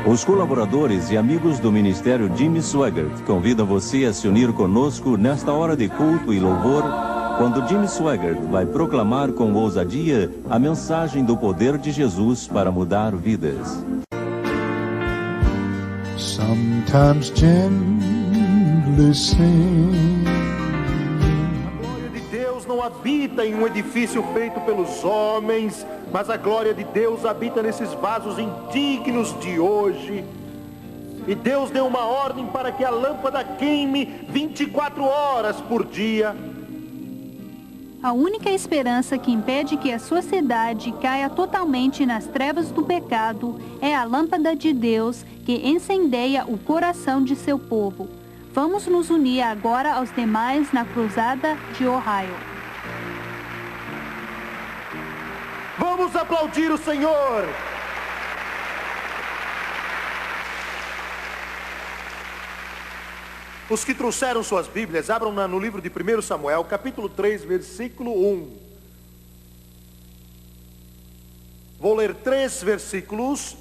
Os colaboradores e amigos do Ministério Jimmy Swaggart convidam você a se unir conosco nesta hora de culto e louvor, quando Jimmy Swaggart vai proclamar com ousadia a mensagem do poder de Jesus para mudar vidas. Sometimes gently sing. A glória de Deus não habita em um edifício feito pelos homens, mas a glória de Deus habita nesses vasos indignos de hoje. E Deus deu uma ordem para que a lâmpada queime 24 horas por dia. A única esperança que impede que a sociedade caia totalmente nas trevas do pecado é a lâmpada de Deus que incendeia o coração de seu povo. Vamos nos unir agora aos demais na cruzada de Ohio. Vamos aplaudir o Senhor! Os que trouxeram suas Bíblias, abram no livro de 1 Samuel, capítulo 3, versículo 1. Vou ler 3 versículos.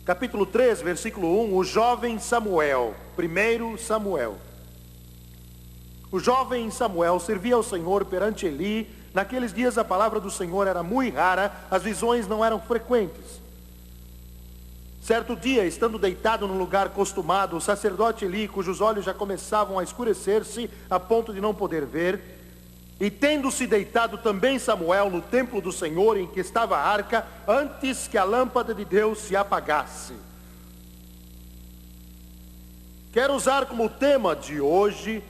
Capítulo 3, versículo 1, o jovem Samuel. 1 Samuel. O jovem Samuel servia ao Senhor perante Eli. Naqueles dias a palavra do Senhor era muito rara, as visões não eram frequentes. Certo dia, estando deitado num lugar costumado, o sacerdote Eli, cujos olhos já começavam a escurecer-se a ponto de não poder ver, e tendo-se deitado também Samuel no templo do Senhor em que estava a arca, antes que a lâmpada de Deus se apagasse. Quero usar como tema de hoje,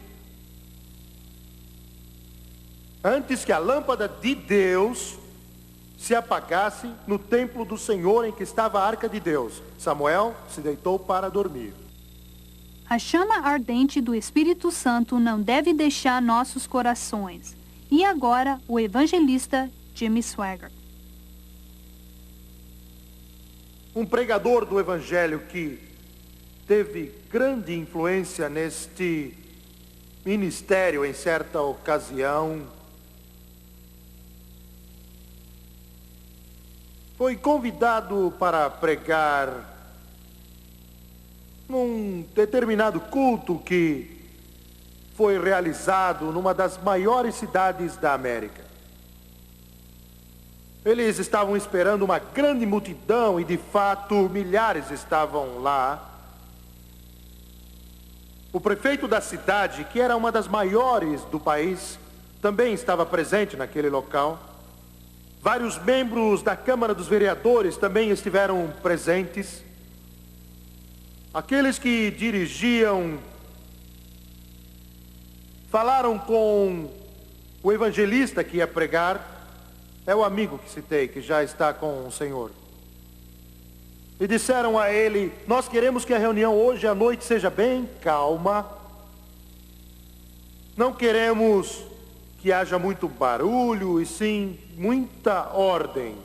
antes que a lâmpada de Deus se apagasse no templo do Senhor em que estava a arca de Deus. Samuel se deitou para dormir. A chama ardente do Espírito Santo não deve deixar nossos corações. E agora, o evangelista Jimmy Swaggart. Um pregador do evangelho que teve grande influência neste ministério em certa ocasião, foi convidado para pregar num determinado culto que foi realizado numa das maiores cidades da América. Eles estavam esperando uma grande multidão e de fato milhares estavam lá. O prefeito da cidade, que era uma das maiores do país, também estava presente naquele local. Vários membros da Câmara dos Vereadores também estiveram presentes. Aqueles que dirigiam falaram com o evangelista que ia pregar, é o amigo que citei, que já está com o Senhor. E disseram a ele: nós queremos que a reunião hoje à noite seja bem calma. Não queremos que haja muito barulho, e sim muita ordem.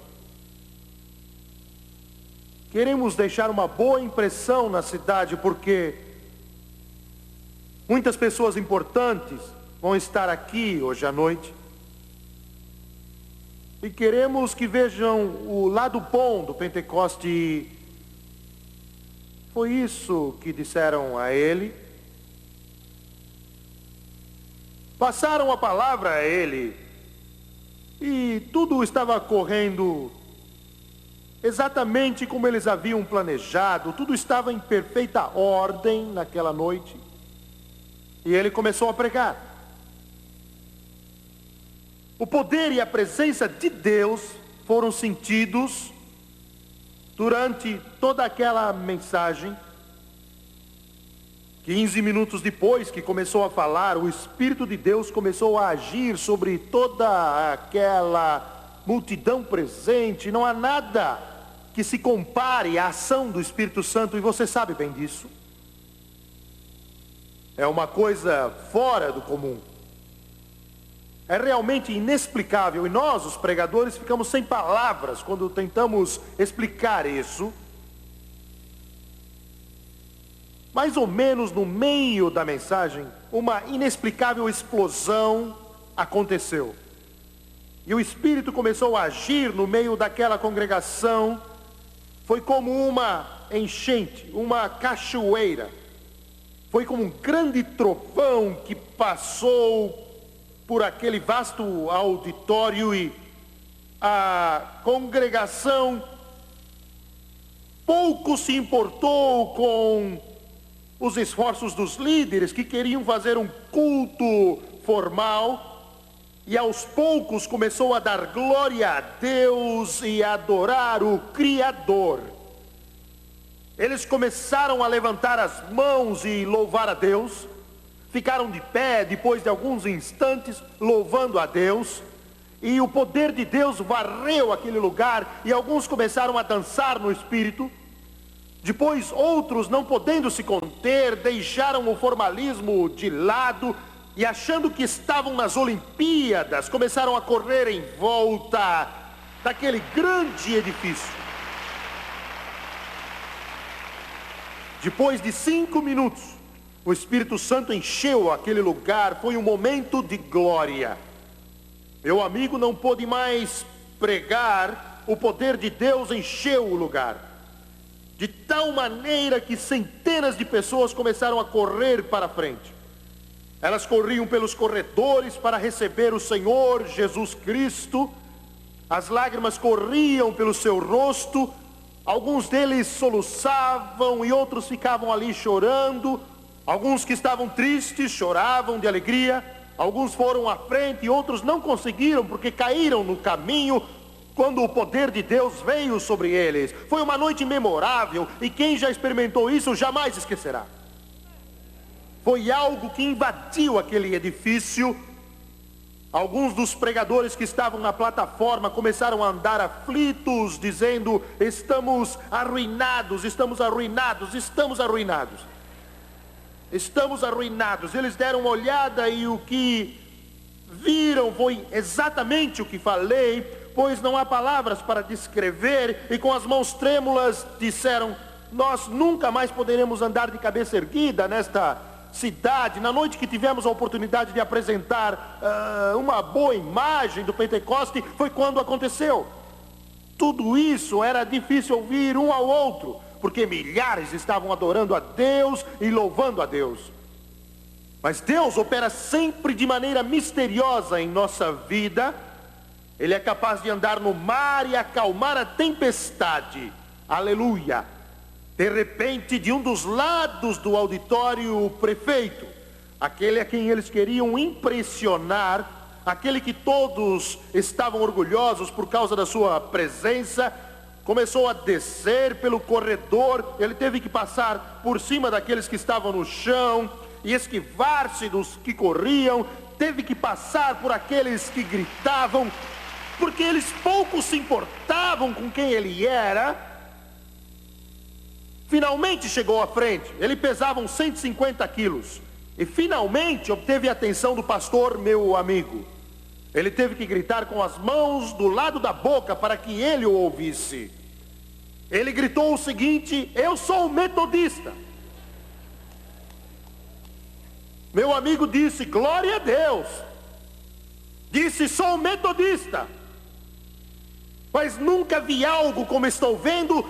Queremos deixar uma boa impressão na cidade, porque muitas pessoas importantes vão estar aqui hoje à noite. E queremos que vejam o lado bom do Pentecoste. Foi isso que disseram a ele. Passaram a palavra a ele, e tudo estava correndo exatamente como eles haviam planejado, tudo estava em perfeita ordem naquela noite, e ele começou a pregar. O poder e a presença de Deus foram sentidos durante toda aquela mensagem. 15 minutos depois que começou a falar, o Espírito de Deus começou a agir sobre toda aquela multidão presente. Não há nada que se compare à ação do Espírito Santo, e você sabe bem disso. É uma coisa fora do comum. É realmente inexplicável, e nós, os pregadores, ficamos sem palavras quando tentamos explicar isso. Mais ou menos no meio da mensagem, uma inexplicável explosão aconteceu. E o Espírito começou a agir no meio daquela congregação. Foi como uma enchente, uma cachoeira. Foi como um grande trovão que passou por aquele vasto auditório e a congregação pouco se importou com os esforços dos líderes que queriam fazer um culto formal, e aos poucos começou a dar glória a Deus e a adorar o Criador. Eles começaram a levantar as mãos e louvar a Deus, ficaram de pé depois de alguns instantes louvando a Deus, e o poder de Deus varreu aquele lugar, e alguns começaram a dançar no Espírito. Depois outros, não podendo se conter, deixaram o formalismo de lado e, achando que estavam nas Olimpíadas, começaram a correr em volta daquele grande edifício. Depois de 5 minutos, o Espírito Santo encheu aquele lugar. Foi um momento de glória. Meu amigo não pôde mais pregar, o poder de Deus encheu o lugar. De tal maneira que centenas de pessoas começaram a correr para frente. Elas corriam pelos corredores para receber o Senhor Jesus Cristo. As lágrimas corriam pelo seu rosto. Alguns deles soluçavam e outros ficavam ali chorando. Alguns que estavam tristes choravam de alegria. Alguns foram à frente e outros não conseguiram porque caíram no caminho quando o poder de Deus veio sobre eles. Foi uma noite memorável e quem já experimentou isso jamais esquecerá. Foi algo que invadiu aquele edifício. Alguns dos pregadores que estavam na plataforma começaram a andar aflitos, dizendo: estamos arruinados, estamos arruinados, estamos arruinados. Estamos arruinados. Eles deram uma olhada e o que viram foi exatamente o que falei, pois não há palavras para descrever, e com as mãos trêmulas disseram: nós nunca mais poderemos andar de cabeça erguida nesta cidade. Na noite que tivemos a oportunidade de apresentar uma boa imagem do Pentecoste, foi quando aconteceu. Tudo isso era difícil ouvir um ao outro, porque milhares estavam adorando a Deus e louvando a Deus. Mas Deus opera sempre de maneira misteriosa em nossa vida. Ele é capaz de andar no mar e acalmar a tempestade. Aleluia! De repente, de um dos lados do auditório, o prefeito, aquele a quem eles queriam impressionar, aquele que todos estavam orgulhosos por causa da sua presença, começou a descer pelo corredor. Ele teve que passar por cima daqueles que estavam no chão e esquivar-se dos que corriam. Teve que passar por aqueles que gritavam, porque eles pouco se importavam com quem ele era. Finalmente chegou à frente. Ele pesava uns 150 quilos. E finalmente obteve a atenção do pastor, meu amigo. Ele teve que gritar com as mãos do lado da boca para que ele o ouvisse. Ele gritou o seguinte: eu sou metodista. Meu amigo disse: glória a Deus. Disse: sou metodista. Mas nunca vi algo como estou vendo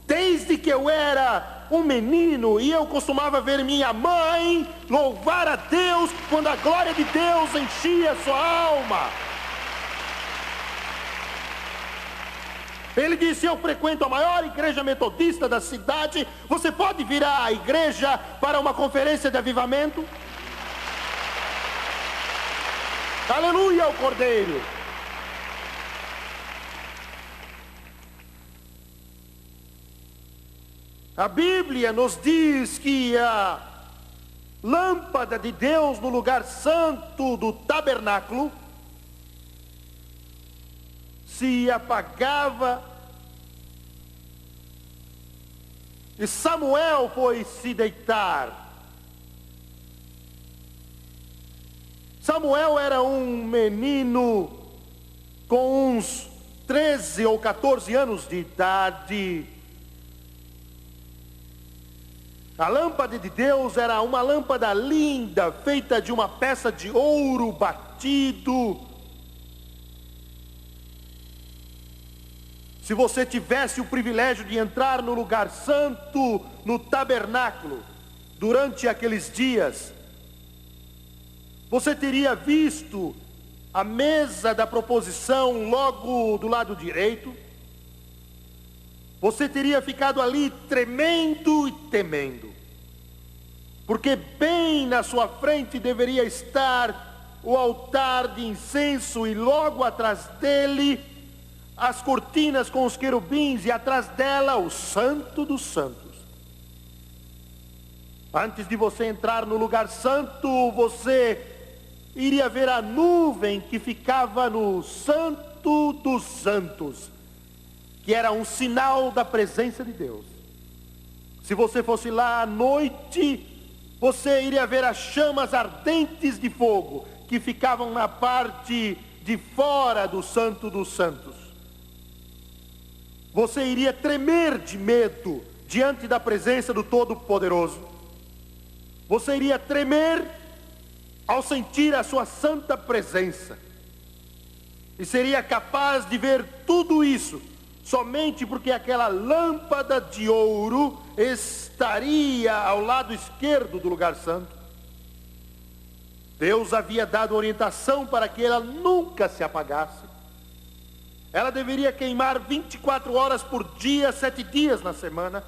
desde que eu era um menino, e eu costumava ver minha mãe louvar a Deus quando a glória de Deus enchia sua alma. Ele disse: eu frequento a maior igreja metodista da cidade. Você pode vir à igreja para uma conferência de avivamento? Aleluia ao Cordeiro. A Bíblia nos diz que a lâmpada de Deus no lugar santo do tabernáculo se apagava, e Samuel foi se deitar. Samuel era um menino com uns 13 ou 14 anos de idade. A lâmpada de Deus era uma lâmpada linda, feita de uma peça de ouro batido. se você tivesse o privilégio de entrar no lugar santo, no tabernáculo, durante aqueles dias, você teria visto a mesa da proposição logo do lado direito. Você teria ficado ali tremendo e temendo, porque bem na sua frente deveria estar o altar de incenso e logo atrás dele as cortinas com os querubins e atrás dela o Santo dos Santos. Antes de você entrar no lugar santo, você iria ver a nuvem que ficava no Santo dos Santos, que era um sinal da presença de Deus. Se você fosse lá à noite, você iria ver as chamas ardentes de fogo que ficavam na parte de fora do Santo dos Santos. Você iria tremer de medo diante da presença do Todo-Poderoso. Você iria tremer ao sentir a sua santa presença. E seria capaz de ver tudo isso somente porque aquela lâmpada de ouro estaria ao lado esquerdo do lugar santo. Deus havia dado orientação para que ela nunca se apagasse. Ela deveria queimar 24 horas por dia, 7 dias na semana.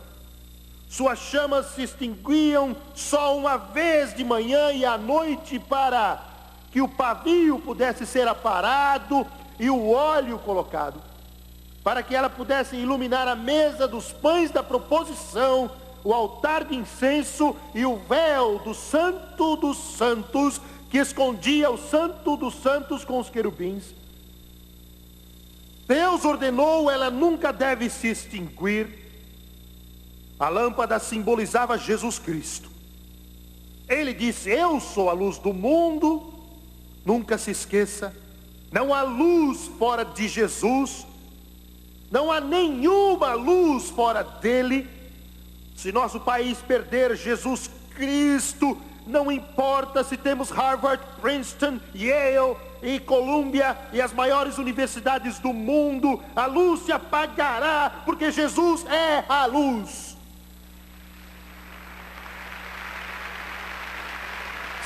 Suas chamas se extinguiam só uma vez de manhã e à noite, para que o pavio pudesse ser aparado e o óleo colocado, para que ela pudesse iluminar a mesa dos pães da proposição, o altar de incenso e o véu do Santo dos Santos, que escondia o Santo dos Santos com os querubins. Deus ordenou, ela nunca deve se extinguir. A lâmpada simbolizava Jesus Cristo. Ele disse: eu sou a luz do mundo. Nunca se esqueça, não há luz fora de Jesus. Não há nenhuma luz fora dele. Se nosso país perder Jesus Cristo, não importa se temos Harvard, Princeton, Yale e Columbia e as maiores universidades do mundo, a luz se apagará, porque Jesus é a luz.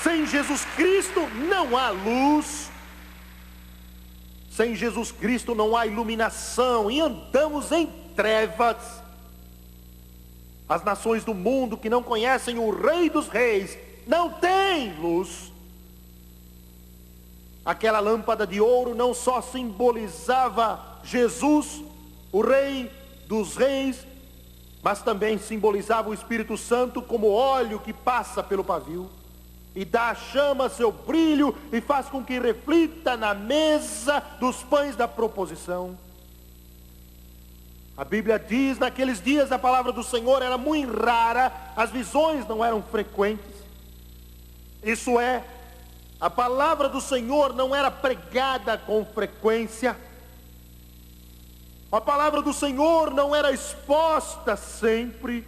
Sem Jesus Cristo não há luz. Sem Jesus Cristo não há iluminação e andamos em trevas. As nações do mundo que não conhecem o Rei dos Reis não têm luz. Aquela lâmpada de ouro não só simbolizava Jesus, o Rei dos Reis, mas também simbolizava o Espírito Santo como óleo que passa pelo pavio e dá à chama seu brilho e faz com que reflita na mesa dos pães da proposição. A Bíblia diz, naqueles dias a palavra do Senhor era muito rara, as visões não eram frequentes. Isso é, a palavra do Senhor não era pregada com frequência. A palavra do Senhor não era exposta sempre.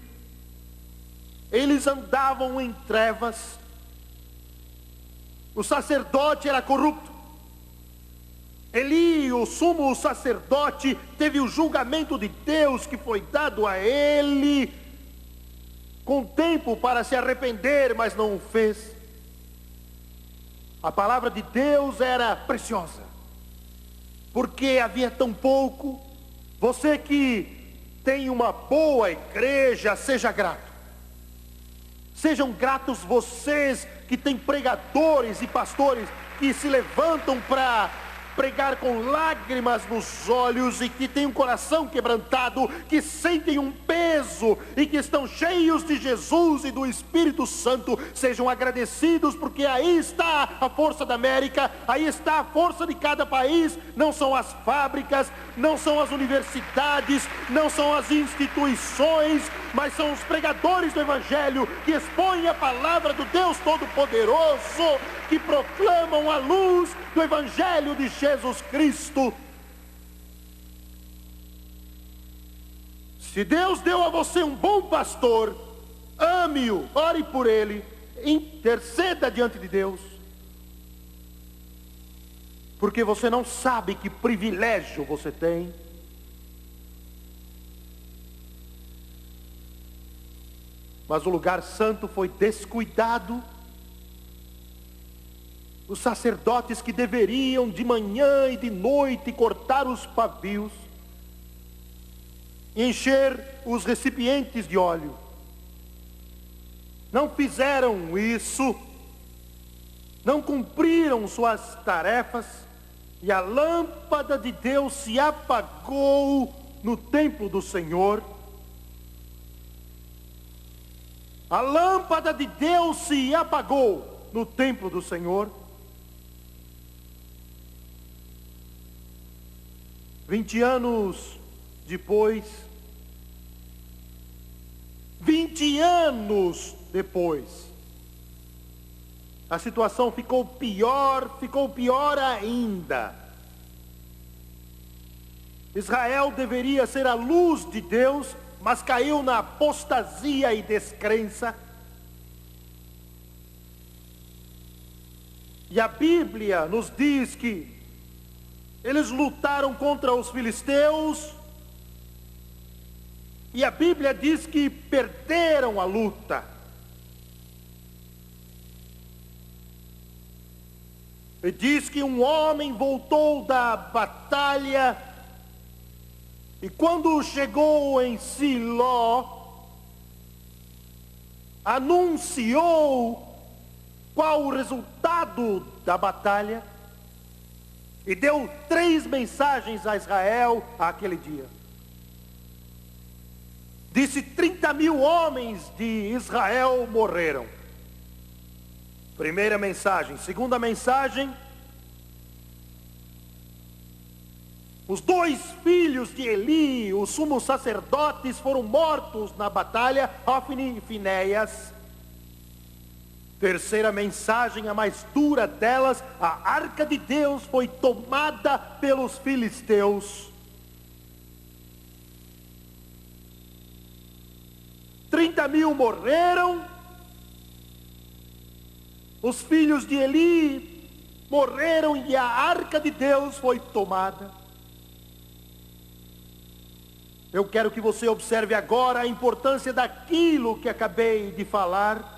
Eles andavam em trevas. O sacerdote era corrupto. Eli, o sumo sacerdote, teve o julgamento de Deus que foi dado a ele, com tempo para se arrepender, mas não o fez. A palavra de Deus era preciosa, porque havia tão pouco. Você que tem uma boa igreja, seja grato. Sejam gratos vocês que têm pregadores e pastores que se levantam para pregar com lágrimas nos olhos e que têm um coração quebrantado, que sentem um peso e que estão cheios de Jesus e do Espírito Santo. Sejam agradecidos, porque aí está a força da América, aí está a força de cada país. Não são as fábricas, não são as universidades, não são as instituições, mas são os pregadores do Evangelho que expõem a palavra do Deus Todo-Poderoso, que proclamam a luz do Evangelho de Jesus Cristo. Se Deus deu a você um bom pastor, ame-o, ore por ele, interceda diante de Deus, porque você não sabe que privilégio você tem. Mas o lugar santo foi descuidado. Os sacerdotes que deveriam de manhã e de noite cortar os pavios, encher os recipientes de óleo, não fizeram isso, não cumpriram suas tarefas, e a lâmpada de Deus se apagou no templo do Senhor. A lâmpada de Deus se apagou no templo do Senhor. 20 anos depois, 20 anos depois, a situação ficou pior ainda. Israel deveria ser a luz de Deus, mas caiu na apostasia e descrença. E a Bíblia nos diz que eles lutaram contra os filisteus, e a Bíblia diz que perderam a luta. E diz que um homem voltou da batalha, e quando chegou em Siló, anunciou qual o resultado da batalha, e deu 3 mensagens a Israel aquele dia. Disse: 30.000 homens de Israel morreram. Primeira mensagem. Segunda mensagem: os 2 filhos de Eli, os sumos sacerdotes, foram mortos na batalha, Hofni e Finéias. Terceira mensagem, a mais dura delas: a arca de Deus foi tomada pelos filisteus. 30.000 morreram. Os filhos de Eli morreram e a arca de Deus foi tomada. Eu quero que você observe agora a importância daquilo que acabei de falar.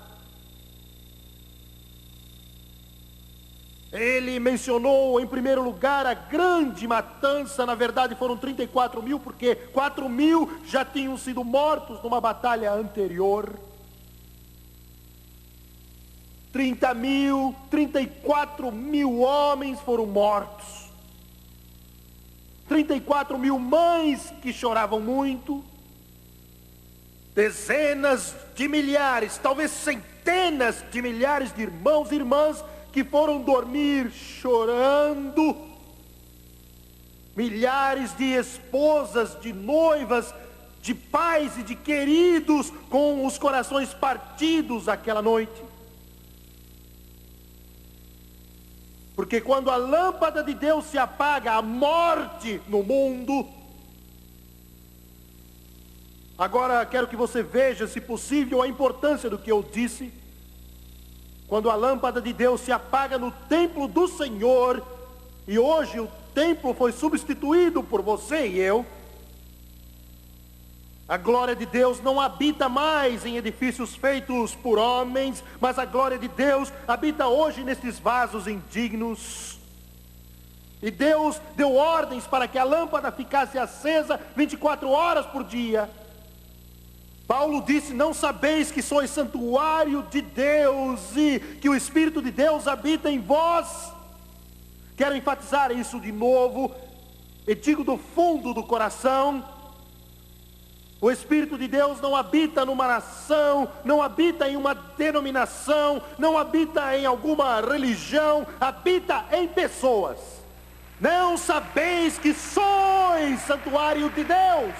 Ele mencionou em primeiro lugar a grande matança. Na verdade foram 34.000, porque 4.000 já tinham sido mortos numa batalha anterior. 34.000 homens foram mortos. 34.000 mães que choravam muito. Dezenas de milhares, talvez centenas de milhares de irmãos e irmãs que foram dormir chorando. Milhares de esposas, de noivas, de pais e de queridos com os corações partidos aquela noite. Porque quando a lâmpada de Deus se apaga, há morte no mundo. Agora quero que você veja, se possível, a importância do que eu disse. Quando a lâmpada de Deus se apaga no templo do Senhor, e hoje o templo foi substituído por você e eu, a glória de Deus não habita mais em edifícios feitos por homens, mas a glória de Deus habita hoje nestes vasos indignos. E Deus deu ordens para que a lâmpada ficasse acesa 24 horas por dia. Paulo disse: não sabeis que sois santuário de Deus e que o Espírito de Deus habita em vós? Quero enfatizar isso de novo, e digo do fundo do coração: o Espírito de Deus não habita numa nação, não habita em uma denominação, não habita em alguma religião, habita em pessoas. Não sabeis que sois santuário de Deus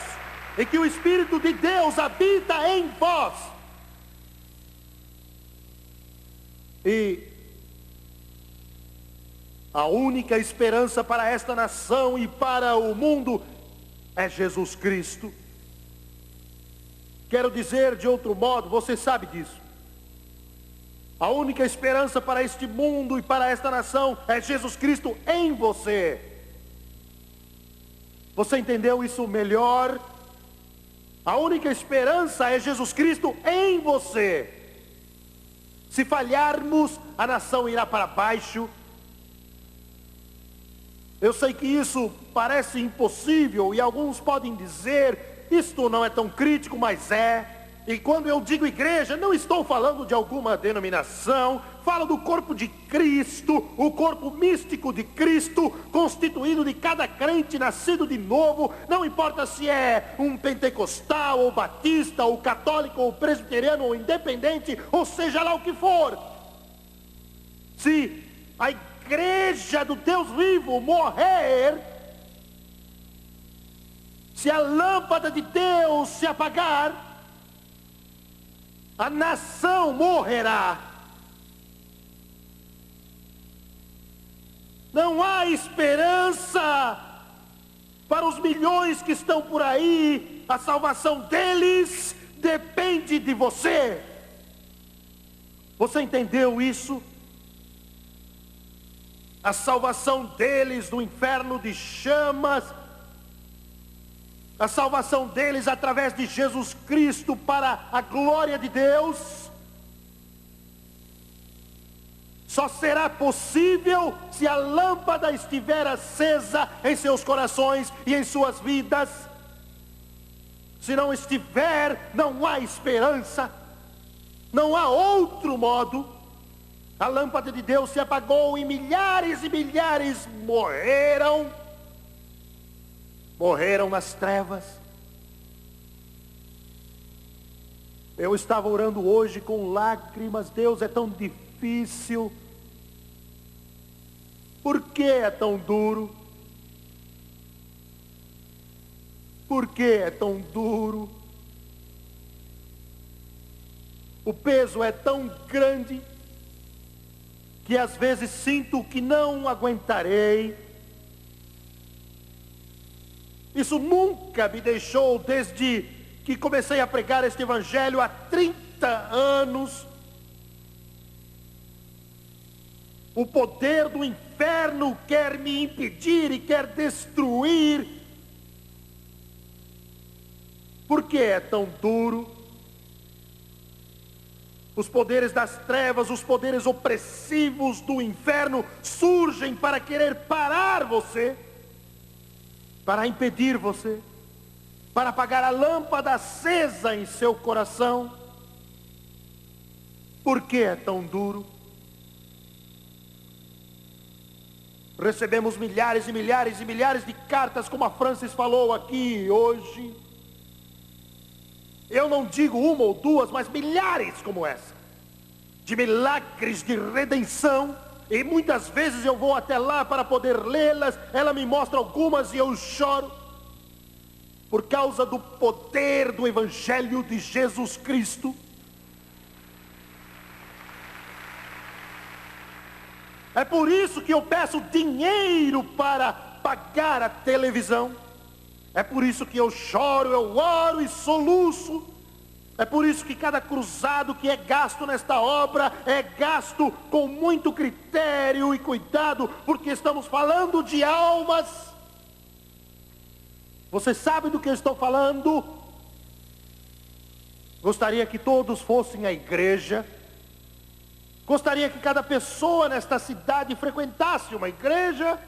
e que o Espírito de Deus habita em vós? E a única esperança para esta nação e para o mundo é Jesus Cristo. Quero dizer de outro modo, você sabe disso. A única esperança para este mundo e para esta nação é Jesus Cristo em você. Você entendeu isso melhor? A única esperança é Jesus Cristo em você. Se falharmos, a nação irá para baixo. Eu sei que isso parece impossível e alguns podem dizer, isto não é tão crítico, mas é. E quando eu digo igreja, não estou falando de alguma denominação, falo do corpo de Cristo, o corpo místico de Cristo, constituído de cada crente nascido de novo, não importa se é um pentecostal, ou batista, ou católico, ou presbiteriano, ou independente, ou seja lá o que for. Se a igreja do Deus vivo morrer, se a lâmpada de Deus se apagar, a nação morrerá. Não há esperança para os milhões que estão por aí. A salvação deles depende de você. Você entendeu isso? A salvação deles do inferno de chamas, a salvação deles através de Jesus Cristo para a glória de Deus, só será possível se a lâmpada estiver acesa em seus corações e em suas vidas. Se não estiver, não há esperança, não há outro modo. A lâmpada de Deus se apagou e milhares morreram nas trevas. Eu estava orando hoje com lágrimas. Deus, é tão difícil. Por que é tão duro? Por que é tão duro? O peso é tão grande que às vezes sinto que não aguentarei. Isso nunca me deixou desde que comecei a pregar este evangelho há 30 anos. O poder do inferno quer me impedir e quer destruir. Por que é tão duro? Os poderes das trevas, os poderes opressivos do inferno surgem para querer parar você, para impedir você, para apagar a lâmpada acesa em seu coração. Por que é tão duro? Recebemos milhares de cartas, como a Francis falou aqui hoje. Eu não digo uma ou duas, mas milhares como essa, de milagres de redenção. E muitas vezes eu vou até lá para poder lê-las. Ela me mostra algumas e eu choro, por causa do poder do Evangelho de Jesus Cristo. É por isso que eu peço dinheiro para pagar a televisão. É por isso que eu choro, eu oro e soluço. É por isso que cada cruzado que é gasto nesta obra é gasto com muito critério e cuidado, porque estamos falando de almas. Você sabe do que eu estou falando? Gostaria que todos fossem à igreja. Gostaria que cada pessoa nesta cidade frequentasse uma igreja.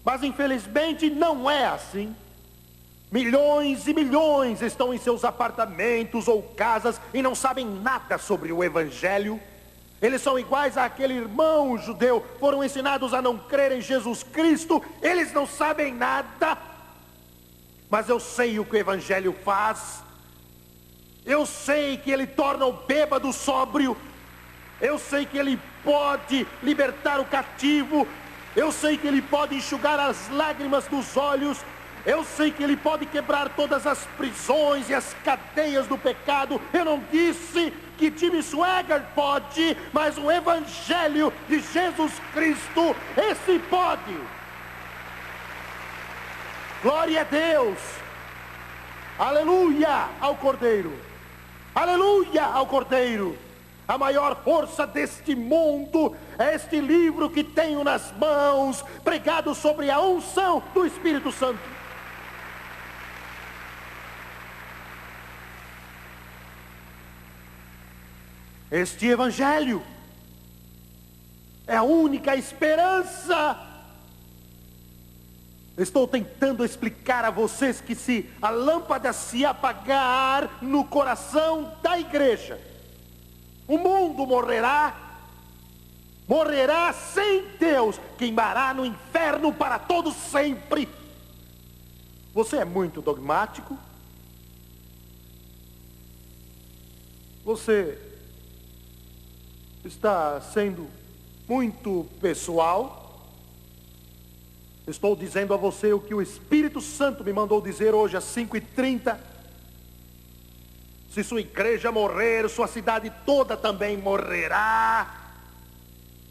Mas infelizmente não é assim. Milhões e milhões estão em seus apartamentos ou casas e não sabem nada sobre o Evangelho. Eles são iguais àquele irmão judeu, foram ensinados a não crer em Jesus Cristo. Eles não sabem nada. Mas eu sei o que o Evangelho faz. Eu sei que ele torna o bêbado sóbrio. Eu sei que ele pode libertar o cativo. Eu sei que ele pode enxugar as lágrimas dos olhos. Eu sei que ele pode quebrar todas as prisões e as cadeias do pecado. Eu não disse que Jimmy Swaggart pode, mas o Evangelho de Jesus Cristo, esse pode. Glória a Deus. Aleluia ao Cordeiro. Aleluia ao Cordeiro. A maior força deste mundo é este livro que tenho nas mãos, pregado sobre a unção do Espírito Santo. Este evangelho é a única esperança. Estou tentando explicar a vocês que se a lâmpada se apagar no coração da igreja, o mundo morrerá sem Deus, queimará no inferno para todo sempre. Você é muito dogmático. Você está sendo muito pessoal. Estou dizendo a você o que o Espírito Santo me mandou dizer hoje às 5h30. Se sua igreja morrer, sua cidade toda também morrerá.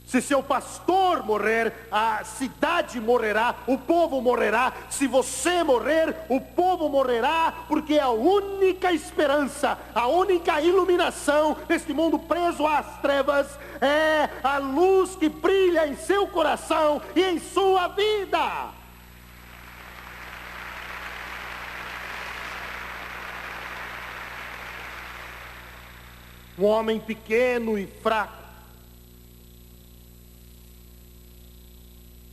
Se seu pastor morrer, a cidade morrerá, o povo morrerá. Se você morrer, o povo morrerá, porque a única esperança, a única iluminação neste mundo preso às trevas é a luz que brilha em seu coração e em sua vida. Um homem pequeno e fraco,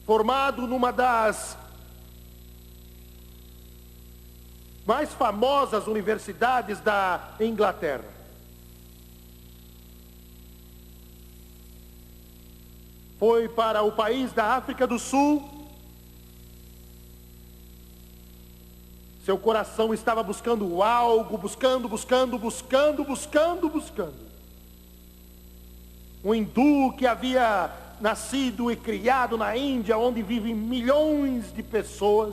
formado numa das mais famosas universidades da Inglaterra. Foi para o país da África do Sul. Seu coração estava buscando algo, buscando. Um hindu que havia nascido e criado na Índia, onde vivem milhões de pessoas,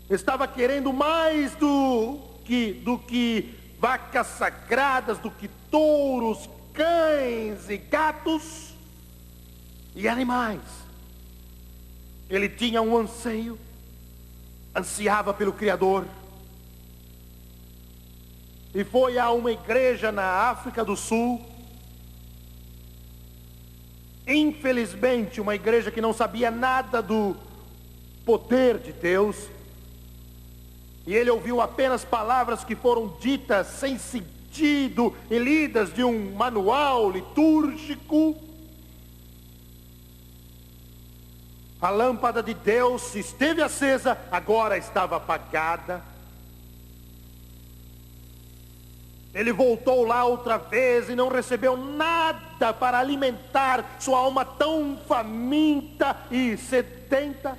estava querendo mais do que vacas sagradas, do que touros, cães e gatos e animais. Ele tinha um anseio, ansiava pelo Criador, e foi a uma igreja na África do Sul. Infelizmente, uma igreja que não sabia nada do poder de Deus. E ele ouviu apenas palavras que foram ditas sem sentido e lidas de um manual litúrgico. A lâmpada de Deus, se esteve acesa, agora estava apagada. Ele voltou lá outra vez e não recebeu nada para alimentar sua alma tão faminta e sedenta.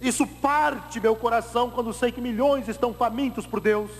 Isso parte meu coração quando sei que milhões estão famintos por Deus.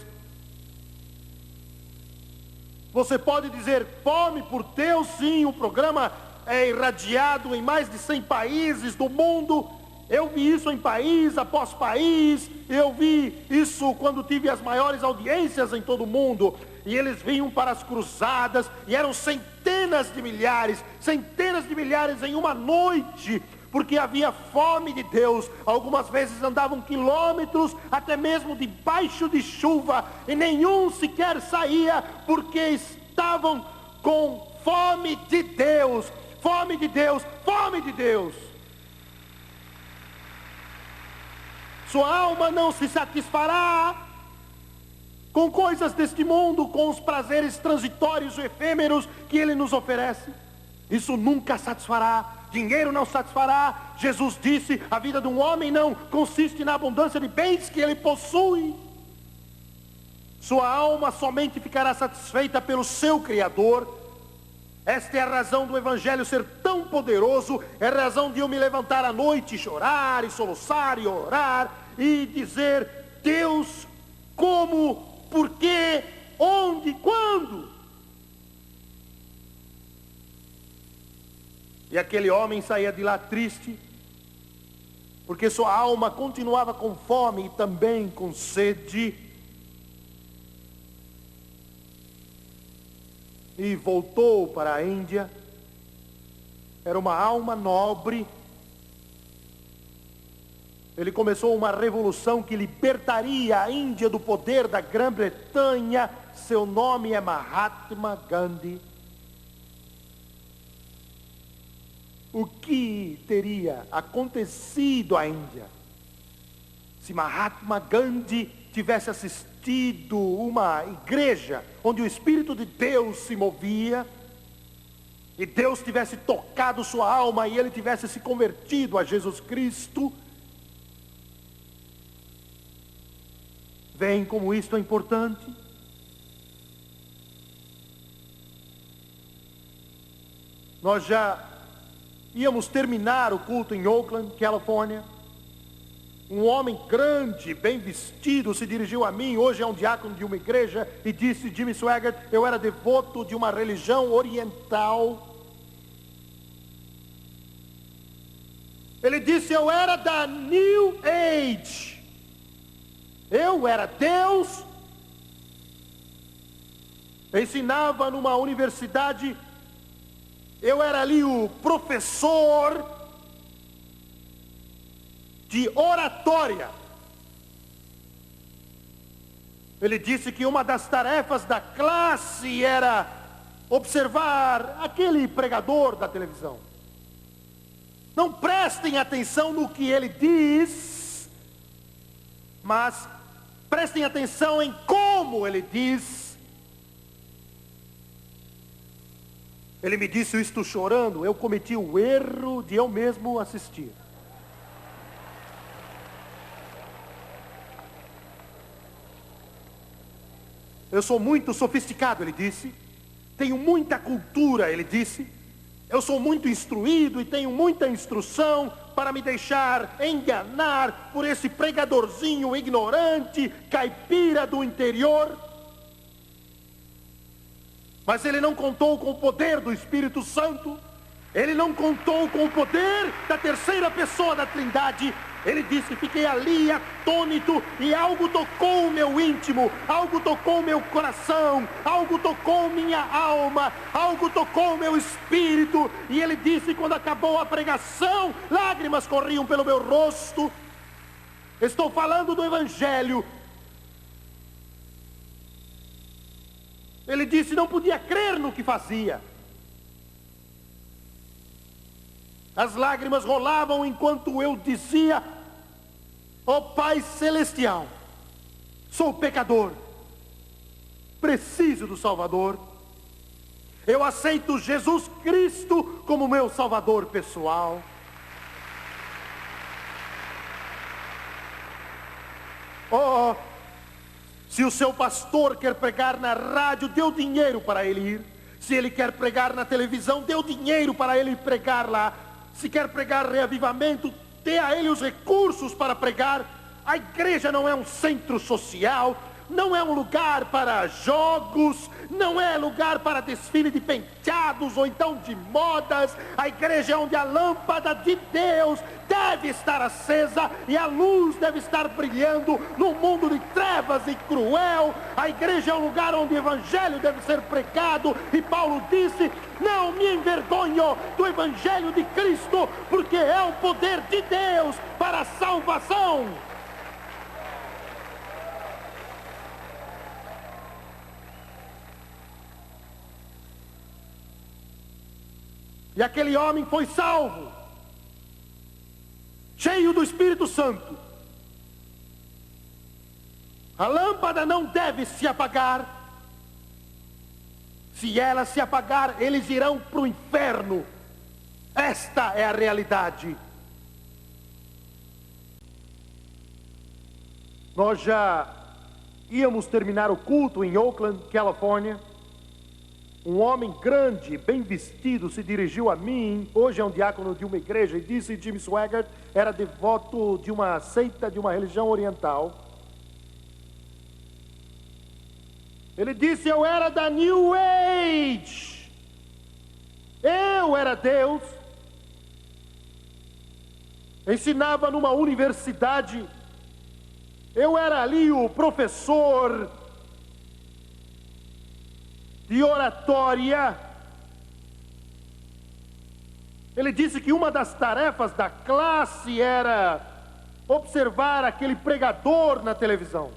Você pode dizer fome por Deus? Sim, o programa é irradiado em mais de 100 países do mundo. Eu vi isso em país após país. Eu vi isso quando tive as maiores audiências em todo o mundo. E eles vinham para as cruzadas, e eram centenas de milhares em uma noite, porque havia fome de Deus. Algumas vezes andavam quilômetros, até mesmo debaixo de chuva, e nenhum sequer saía, porque estavam com fome de Deus, fome de Deus, fome de Deus. Sua alma não se satisfará com coisas deste mundo, com os prazeres transitórios e efêmeros que ele nos oferece. Isso nunca satisfará. Dinheiro não satisfará. Jesus disse, a vida de um homem não consiste na abundância de bens que ele possui. Sua alma somente ficará satisfeita pelo seu Criador. Esta é a razão do Evangelho ser tão poderoso. É a razão de eu me levantar à noite e chorar, e soluçar, e orar, e dizer, Deus, como, por quê, onde, quando? E aquele homem saía de lá triste, porque sua alma continuava com fome e também com sede. E voltou para a Índia. Era uma alma nobre. Ele começou uma revolução que libertaria a Índia do poder da Grã-Bretanha. Seu nome é Mahatma Gandhi. O que teria acontecido à Índia Se Mahatma Gandhi tivesse assistido uma igreja onde o Espírito de Deus se movia, e Deus tivesse tocado sua alma e ele tivesse se convertido a Jesus Cristo, veem como isto é importante? Nós já íamos terminar o culto em Oakland, Califórnia. Um homem grande, bem vestido, se dirigiu a mim, hoje é um diácono de uma igreja, e disse: Jimmy Swaggart, eu era devoto de uma religião oriental. Ele disse: eu era da New Age. Eu era Deus. Eu ensinava numa universidade. Eu era ali o professor de oratória. Ele disse que uma das tarefas da classe era observar aquele pregador da televisão. Não prestem atenção no que ele diz, mas prestem atenção em como ele diz. Ele me disse isto chorando. Eu cometi o erro de eu mesmo assistir. Eu sou muito sofisticado, ele disse. Tenho muita cultura, ele disse. Eu sou muito instruído e tenho muita instrução para me deixar enganar por esse pregadorzinho ignorante, caipira do interior. Mas ele não contou com o poder do Espírito Santo. Ele não contou com o poder da terceira pessoa da Trindade. Ele disse: fiquei ali atônito e algo tocou o meu íntimo, algo tocou o meu coração, algo tocou minha alma, algo tocou o meu espírito. E ele disse: quando acabou a pregação, lágrimas corriam pelo meu rosto. Estou falando do Evangelho. Ele disse: não podia crer no que fazia. As lágrimas rolavam enquanto eu dizia: ó Pai Celestial, sou pecador, preciso do Salvador. Eu aceito Jesus Cristo como meu Salvador pessoal. Oh, se o seu pastor quer pregar na rádio, dê o dinheiro para ele ir. Se ele quer pregar na televisão, dê o dinheiro para ele pregar lá. Se quer pregar reavivamento, dê a ele os recursos para pregar. A igreja não é um centro social, não é um lugar para jogos, não é lugar para desfile de penteados ou então de modas. A igreja é onde a lâmpada de Deus deve estar acesa e a luz deve estar brilhando num mundo de trevas e cruel. A igreja é um lugar onde o evangelho deve ser pregado, e Paulo disse: não me envergonho do evangelho de Cristo, porque é o poder de Deus para a salvação. E aquele homem foi salvo, cheio do Espírito Santo. A lâmpada não deve se apagar. Se ela se apagar, eles irão para o inferno. Esta é a realidade. Nós já íamos terminar o culto em Oakland, Califórnia. Um homem grande, bem vestido, se dirigiu a mim. Hoje é um diácono de uma igreja e disse: Jimmy Swaggart era devoto de uma seita, de uma religião oriental. Ele disse: eu era da New Age. Eu era Deus. Ensinava numa universidade. Eu era ali o professor de oratória. Ele disse que uma das tarefas da classe era observar aquele pregador na televisão.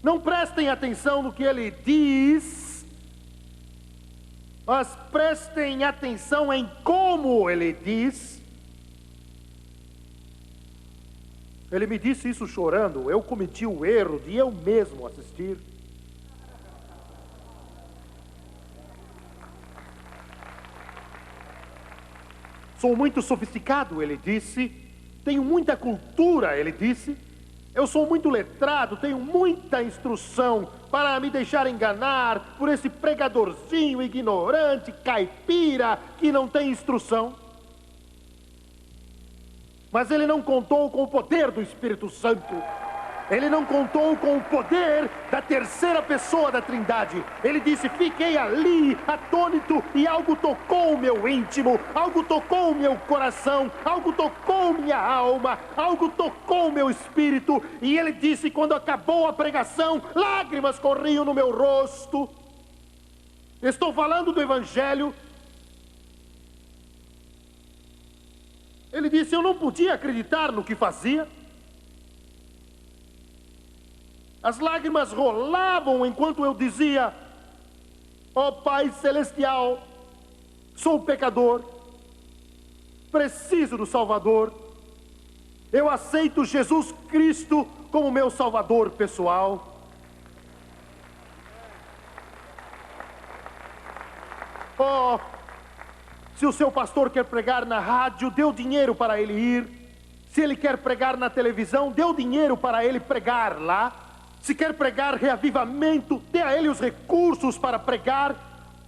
Não prestem atenção no que ele diz, mas prestem atenção em como ele diz. Ele me disse isso chorando. Eu cometi o erro de eu mesmo assistir. Sou muito sofisticado, ele disse. Tenho muita cultura, ele disse. Eu sou muito letrado, tenho muita instrução para me deixar enganar por esse pregadorzinho ignorante, caipira, que não tem instrução. Mas ele não contou com o poder do Espírito Santo. Ele não contou com o poder da terceira pessoa da Trindade. Ele disse, fiquei ali, atônito, e algo tocou o meu íntimo, algo tocou o meu coração, algo tocou minha alma, algo tocou o meu espírito. E ele disse, quando acabou a pregação, lágrimas corriam no meu rosto. Estou falando do Evangelho. Ele disse, eu não podia acreditar no que fazia. As lágrimas rolavam enquanto eu dizia, ó Pai Celestial, sou pecador, preciso do Salvador, eu aceito Jesus Cristo como meu Salvador pessoal. Oh, se o seu pastor quer pregar na rádio, dê o dinheiro para ele ir. Se ele quer pregar na televisão, dê o dinheiro para ele pregar lá. Se quer pregar reavivamento, dê a ele os recursos para pregar.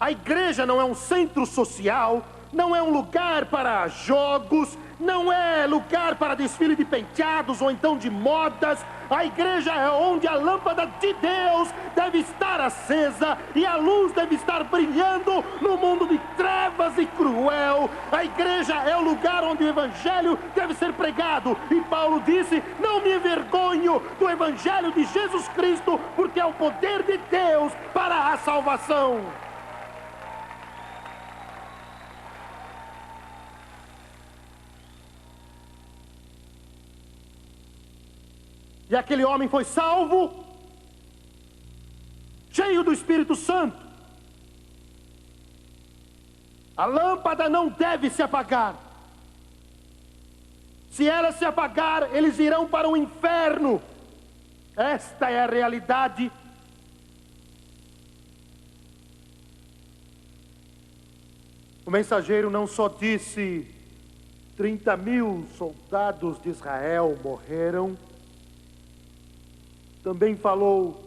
A igreja não é um centro social, não é um lugar para jogos, não é lugar para desfile de penteados ou então de modas. A igreja é onde a lâmpada de Deus deve estar acesa e a luz deve estar brilhando no mundo de trevas e cruel. A igreja é o lugar onde o evangelho deve ser pregado. E Paulo disse, não me envergonho do evangelho de Jesus Cristo, porque é o poder de Deus para a salvação. E aquele homem foi salvo, cheio do Espírito Santo. A lâmpada não deve se apagar. Se ela se apagar, eles irão para o inferno. Esta é a realidade. O mensageiro não só disse 30.000 soldados de Israel morreram, também falou,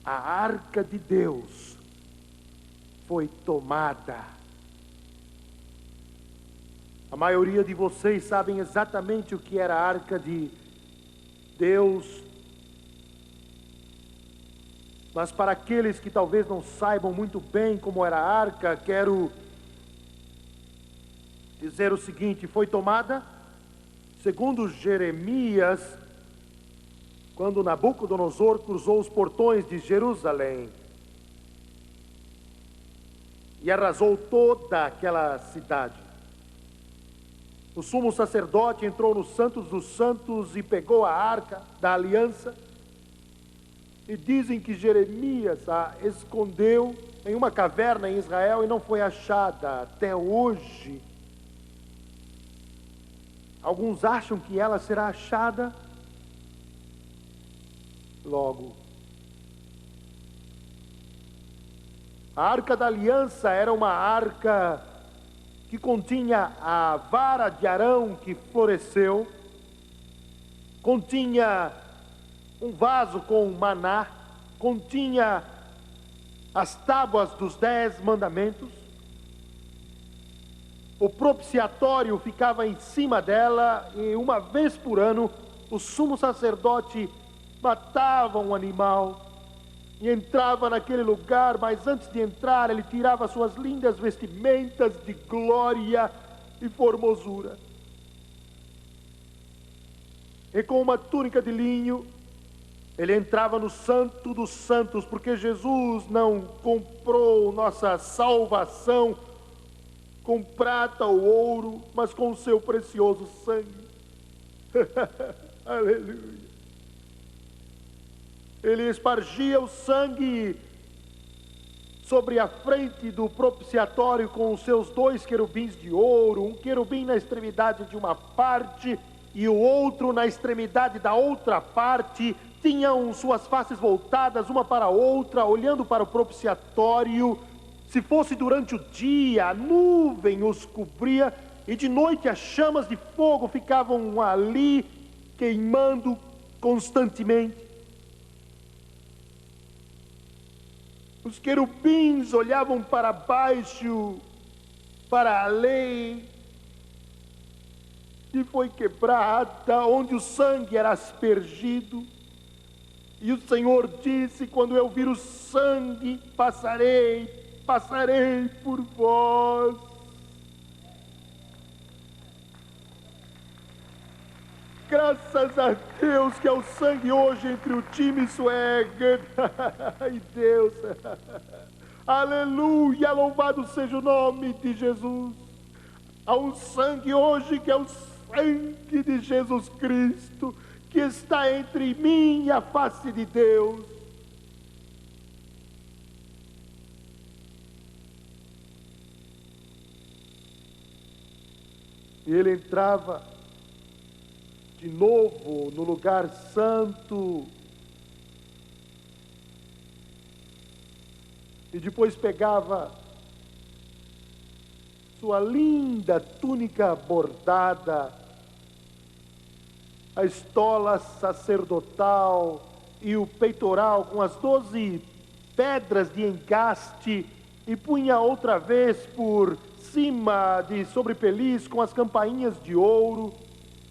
a arca de Deus foi tomada. A maioria de vocês sabem exatamente o que era a arca de Deus. Mas para aqueles que talvez não saibam muito bem como era a arca, quero dizer o seguinte, foi tomada, segundo Jeremias, quando Nabucodonosor cruzou os portões de Jerusalém e arrasou toda aquela cidade. O sumo sacerdote entrou no Santos dos Santos e pegou a arca da aliança. E dizem que Jeremias a escondeu em uma caverna em Israel e não foi achada até hoje. Alguns acham que ela será achada logo. A arca da aliança era uma arca que continha a vara de Arão que floresceu, continha um vaso com maná, continha as tábuas dos 10 mandamentos. O propiciatório ficava em cima dela e uma vez por ano o sumo sacerdote matava um animal e entrava naquele lugar, mas antes de entrar ele tirava suas lindas vestimentas de glória e formosura. E com uma túnica de linho, ele entrava no Santo dos Santos, porque Jesus não comprou nossa salvação com prata ou ouro, mas com o seu precioso sangue. Aleluia. Ele espargia o sangue sobre a frente do propiciatório com os seus 2 querubins de ouro, um querubim na extremidade de uma parte e o outro na extremidade da outra parte, tinham suas faces voltadas uma para a outra, olhando para o propiciatório. Se fosse durante o dia, a nuvem os cobria, e de noite as chamas de fogo ficavam ali, queimando constantemente. Os querubins olhavam para baixo, para a lei, e foi quebrada, onde o sangue era aspergido. E o Senhor disse: quando eu vir o sangue, passarei por vós. Graças a Deus que é o sangue hoje entre o Jimmy Swaggart e Deus. Aleluia, louvado seja o nome de Jesus. Há um sangue hoje que é o sangue de Jesus Cristo, que está entre mim e a face de Deus. E ele entrava de novo no lugar santo, e depois pegava sua linda túnica bordada, a estola sacerdotal e o peitoral com as 12 pedras de engaste, e punha outra vez por cima de sobrepeliz com as campainhas de ouro.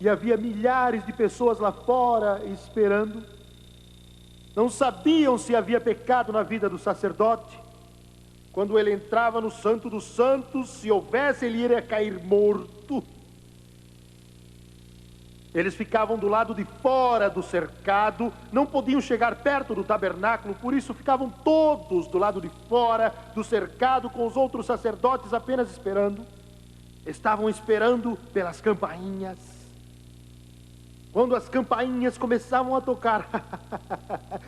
E havia milhares de pessoas lá fora esperando. Não sabiam se havia pecado na vida do sacerdote. Quando ele entrava no Santo dos Santos, se houvesse, ele iria cair morto. Eles ficavam do lado de fora do cercado, não podiam chegar perto do tabernáculo, por isso ficavam todos do lado de fora do cercado, com os outros sacerdotes apenas esperando. Estavam esperando pelas campainhas. Quando as campainhas começavam a tocar,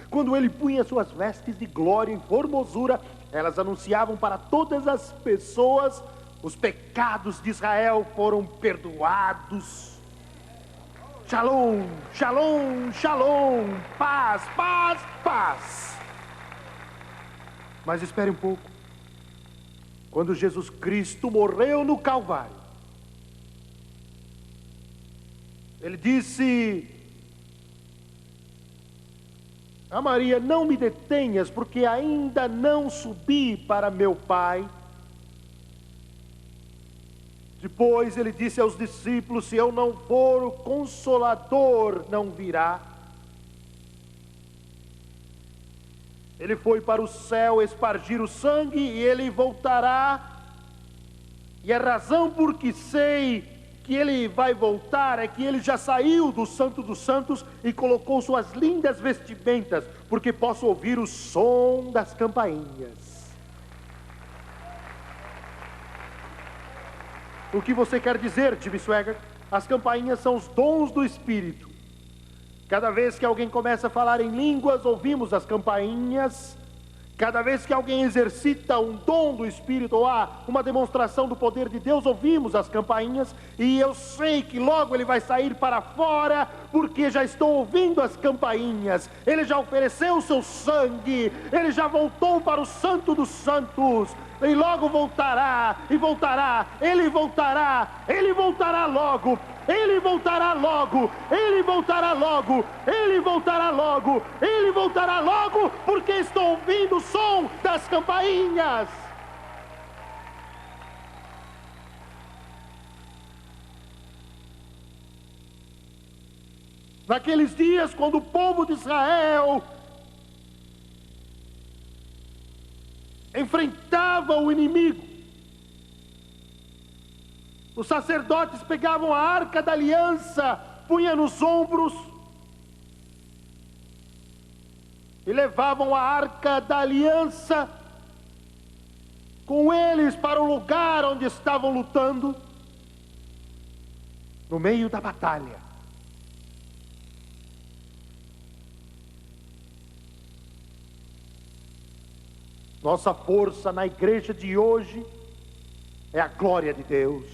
quando ele punha suas vestes de glória e formosura, elas anunciavam para todas as pessoas: os pecados de Israel foram perdoados. Shalom, shalom, shalom, paz, paz, paz. Mas espere um pouco. Quando Jesus Cristo morreu no Calvário, ele disse a Maria: não me detenhas, porque ainda não subi para meu Pai. Depois ele disse aos discípulos: se eu não for, o Consolador não virá. Ele foi para o céu espargir o sangue e ele voltará. E a razão por que sei que ele vai voltar é que ele já saiu do Santo dos Santos e colocou suas lindas vestimentas, porque posso ouvir o som das campainhas. O que você quer dizer, Jimmy Swaggart? As campainhas são os dons do Espírito. Cada vez que alguém começa a falar em línguas, ouvimos as campainhas. Cada vez que alguém exercita um dom do Espírito, ou há uma demonstração do poder de Deus, ouvimos as campainhas. E eu sei que logo ele vai sair para fora, porque já estou ouvindo as campainhas. Ele já ofereceu o seu sangue, ele já voltou para o Santo dos Santos. E logo voltará, e voltará, ele voltará logo, ele voltará logo, ele voltará logo, ele voltará logo, ele voltará logo, porque estou ouvindo o som das campainhas. Naqueles dias, quando o povo de Israel enfrentava o inimigo, os sacerdotes pegavam a arca da aliança, punham nos ombros e levavam a arca da aliança com eles para o lugar onde estavam lutando, no meio da batalha. Nossa força na igreja de hoje é a glória de Deus.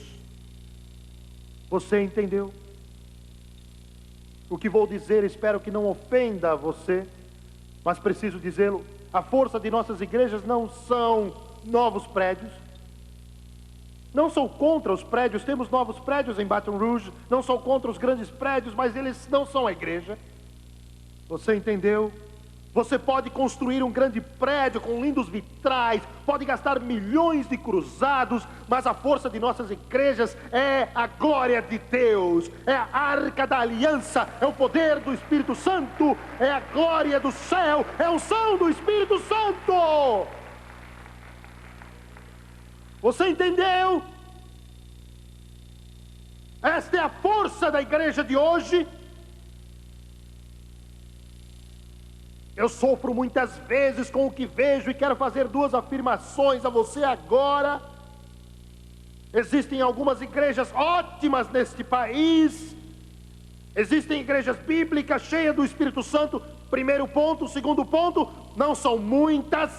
Você entendeu? O que vou dizer, espero que não ofenda você, mas preciso dizê-lo. A força de nossas igrejas não são novos prédios. Não sou contra os prédios, temos novos prédios em Baton Rouge. Não sou contra os grandes prédios, mas eles não são a igreja. Você entendeu? Você pode construir um grande prédio com lindos vitrais, pode gastar milhões de cruzados, mas a força de nossas igrejas é a glória de Deus, é a arca da aliança, é o poder do Espírito Santo, é a glória do céu, é a unção do Espírito Santo. Você entendeu? Esta é a força da igreja de hoje. Eu sofro muitas vezes com o que vejo e quero fazer duas afirmações a você agora. Existem algumas igrejas ótimas neste país. Existem igrejas bíblicas cheias do Espírito Santo. Primeiro ponto. Segundo ponto, não são muitas.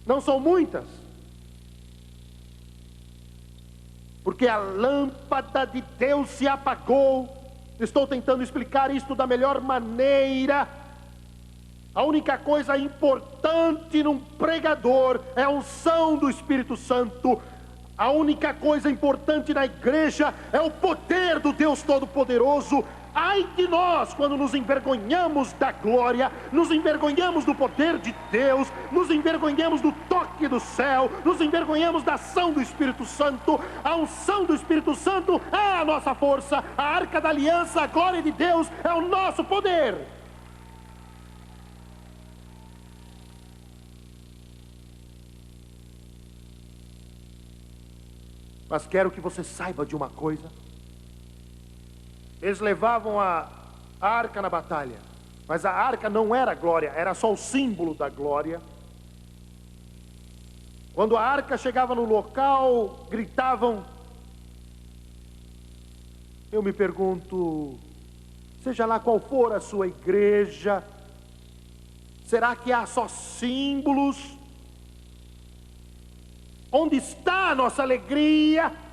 Não são muitas. Porque a lâmpada de Deus se apagou. Estou tentando explicar isto da melhor maneira. A única coisa importante num pregador é a unção do Espírito Santo. A única coisa importante na igreja é o poder do Deus Todo-Poderoso. Ai de nós quando nos envergonhamos da glória, nos envergonhamos do poder de Deus, nos envergonhamos do toque do céu, nos envergonhamos da ação do Espírito Santo. A unção do Espírito Santo é a nossa força, a arca da aliança, a glória de Deus é o nosso poder. Mas quero que você saiba de uma coisa. Eles levavam a arca na batalha, mas a arca não era a glória, era só o símbolo da glória. Quando a arca chegava no local, gritavam. Eu me pergunto, seja lá qual for a sua igreja, será que há só símbolos? Onde está a nossa alegria?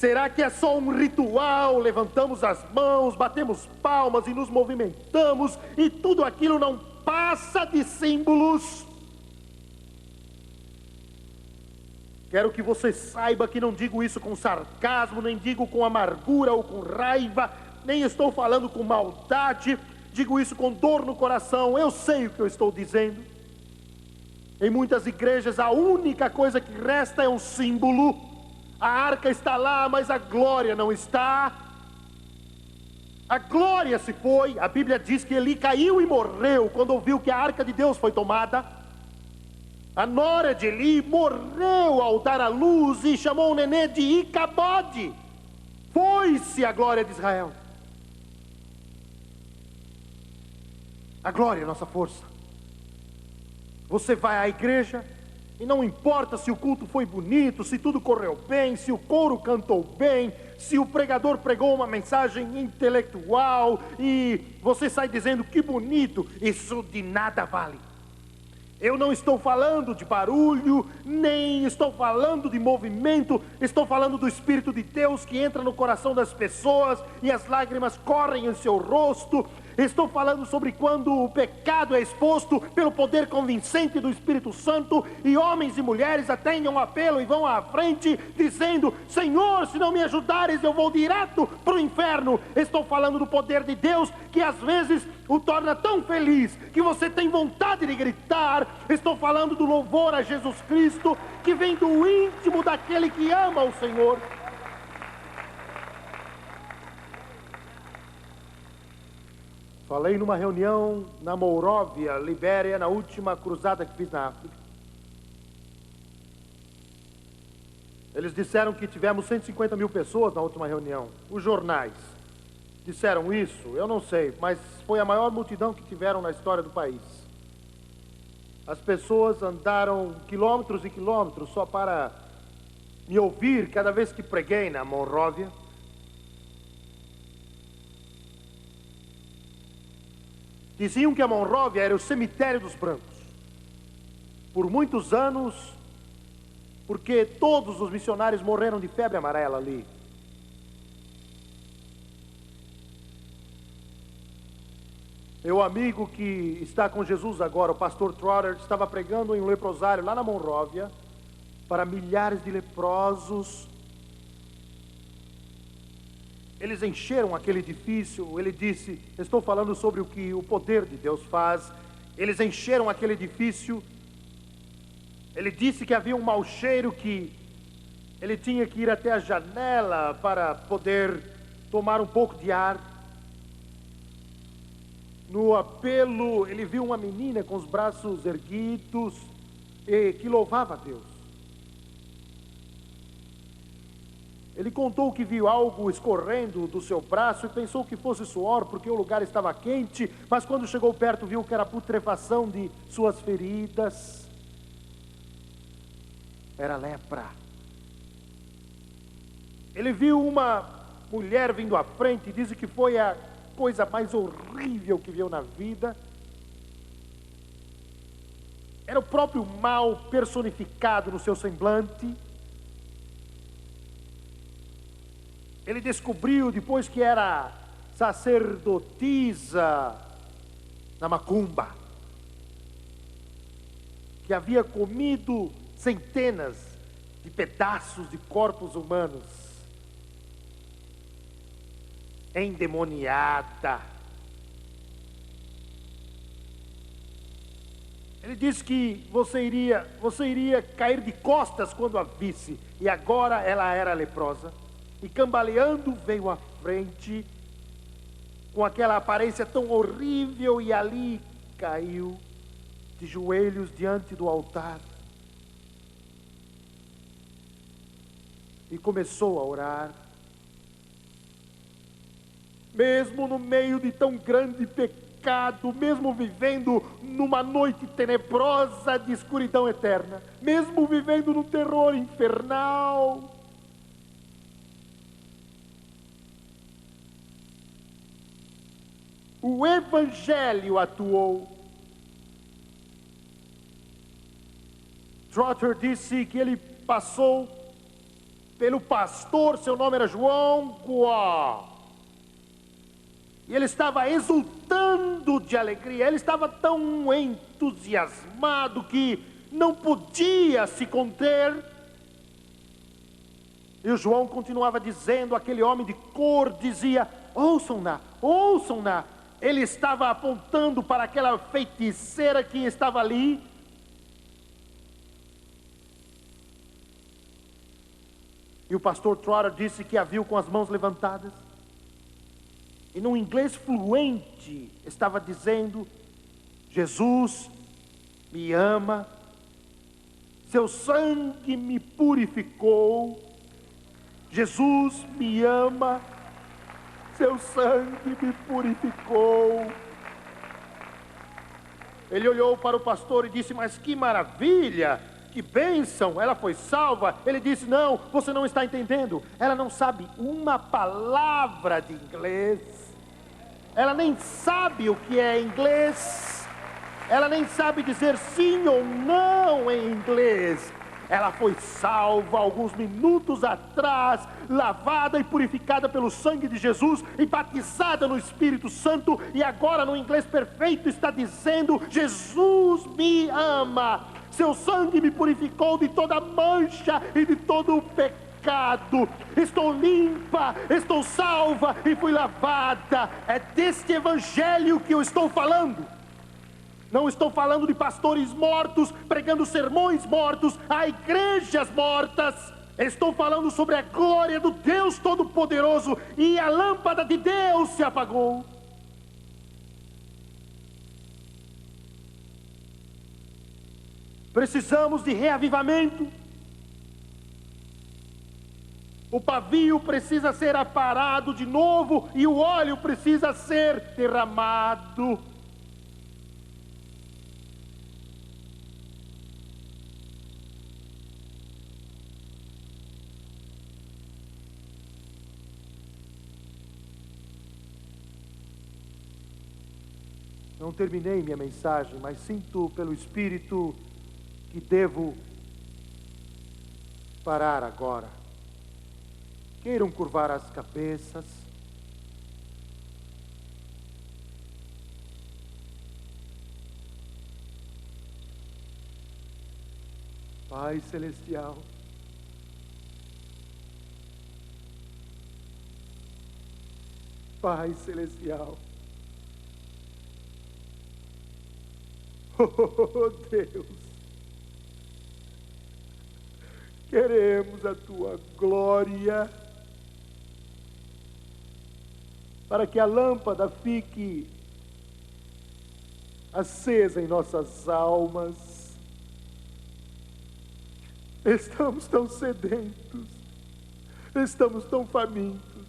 Será que é só um ritual? Levantamos as mãos, batemos palmas e nos movimentamos, e tudo aquilo não passa de símbolos? Quero que você saiba que não digo isso com sarcasmo, nem digo com amargura ou com raiva, nem estou falando com maldade, digo isso com dor no coração. Eu sei o que eu estou dizendo. Em muitas igrejas a única coisa que resta é um símbolo. A arca está lá, mas a glória não está. A glória se foi. A Bíblia diz que Eli caiu e morreu quando ouviu que a arca de Deus foi tomada. A nora de Eli morreu ao dar à luz e chamou o nenê de Icabode. Foi-se a glória de Israel. A glória é a nossa força. Você vai à igreja e não importa se o culto foi bonito, se tudo correu bem, se o coro cantou bem, se o pregador pregou uma mensagem intelectual e você sai dizendo que bonito, isso de nada vale. Eu não estou falando de barulho, nem estou falando de movimento, estou falando do Espírito de Deus que entra no coração das pessoas e as lágrimas correm em seu rosto. Estou falando sobre quando o pecado é exposto pelo poder convincente do Espírito Santo e homens e mulheres atendem um apelo e vão à frente dizendo: Senhor, se não me ajudares eu vou direto para o inferno. Estou falando do poder de Deus que às vezes o torna tão feliz que você tem vontade de gritar. Estou falando do louvor a Jesus Cristo que vem do íntimo daquele que ama o Senhor. Falei numa reunião na Monróvia, Libéria, na última cruzada que fiz na África. Eles disseram que tivemos 150 mil pessoas na última reunião. Os jornais disseram isso, eu não sei, mas foi a maior multidão que tiveram na história do país. As pessoas andaram quilômetros e quilômetros só para me ouvir cada vez que preguei na Monróvia. Diziam que a Monróvia era o cemitério dos brancos. Por muitos anos, porque todos os missionários morreram de febre amarela ali. Meu amigo que está com Jesus agora, o pastor Trotter, estava pregando em um leprosário lá na Monróvia para milhares de leprosos. Eles encheram aquele edifício. Ele disse, estou falando sobre o que o poder de Deus faz. Eles encheram aquele edifício. Ele disse que havia um mau cheiro, que ele tinha que ir até a janela para poder tomar um pouco de ar. No apelo, ele viu uma menina com os braços erguidos e que louvava a Deus. Ele contou que viu algo escorrendo do seu braço e pensou que fosse suor, porque o lugar estava quente, mas quando chegou perto viu que era a putrefação de suas feridas. Era lepra. Ele viu uma mulher vindo à frente e disse que foi a coisa mais horrível que viu na vida. Era o próprio mal personificado no seu semblante. Ele descobriu depois que era sacerdotisa na macumba, que havia comido centenas de pedaços de corpos humanos, endemoniada. Ele disse que você iria cair de costas quando a visse, e agora ela era leprosa, e cambaleando veio à frente, com aquela aparência tão horrível, e ali caiu de joelhos diante do altar, e começou a orar. Mesmo no meio de tão grande pecado, mesmo vivendo numa noite tenebrosa de escuridão eterna, mesmo vivendo num terror infernal, o Evangelho atuou. Trotter disse que ele passou pelo pastor, seu nome era João Guá, e ele estava exultando de alegria. Ele estava tão entusiasmado que não podia se conter. E o João continuava dizendo, aquele homem de cor dizia, ouçam-na, ouçam-na. Ele estava apontando para aquela feiticeira que estava ali. E o pastor Trotter disse que a viu com as mãos levantadas. E num inglês fluente estava dizendo, Jesus me ama, seu sangue me purificou, Jesus me ama, seu sangue me purificou. Ele olhou para o pastor e disse, mas que maravilha, que bênção, ela foi salva. Ele disse, não, você não está entendendo, ela não sabe uma palavra de inglês, ela nem sabe o que é inglês, ela nem sabe dizer sim ou não em inglês. Ela foi salva alguns minutos atrás, lavada e purificada pelo sangue de Jesus e batizada no Espírito Santo, e agora no inglês perfeito está dizendo, Jesus me ama, seu sangue me purificou de toda mancha e de todo o pecado. Estou limpa, estou salva e fui lavada. É deste Evangelho que eu estou falando. Não estou falando de pastores mortos, pregando sermões mortos, a igrejas mortas. Estou falando sobre a glória do Deus Todo-Poderoso, e a lâmpada de Deus se apagou. Precisamos de reavivamento. O pavio precisa ser aparado de novo e o óleo precisa ser derramado. Não terminei minha mensagem, mas sinto pelo Espírito que devo parar agora. Queiram curvar as cabeças. Pai Celestial, Pai Celestial, oh Deus, queremos a Tua glória, para que a lâmpada fique acesa em nossas almas. Estamos tão sedentos, estamos tão famintos.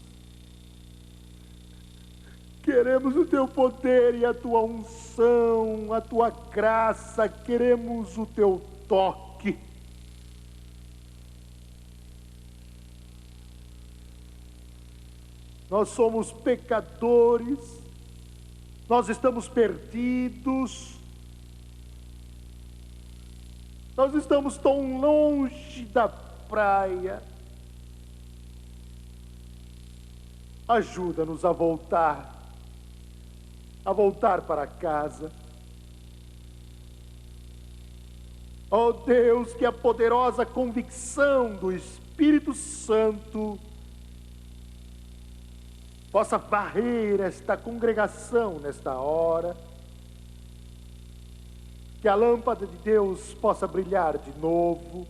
Queremos o Teu poder e a Tua unção, a Tua graça, queremos o Teu toque. Nós somos pecadores, nós estamos perdidos, nós estamos tão longe da praia. Ajuda-nos a voltar para casa. Ó Deus, que a poderosa convicção do Espírito Santo possa varrer esta congregação nesta hora. Que a lâmpada de Deus possa brilhar de novo.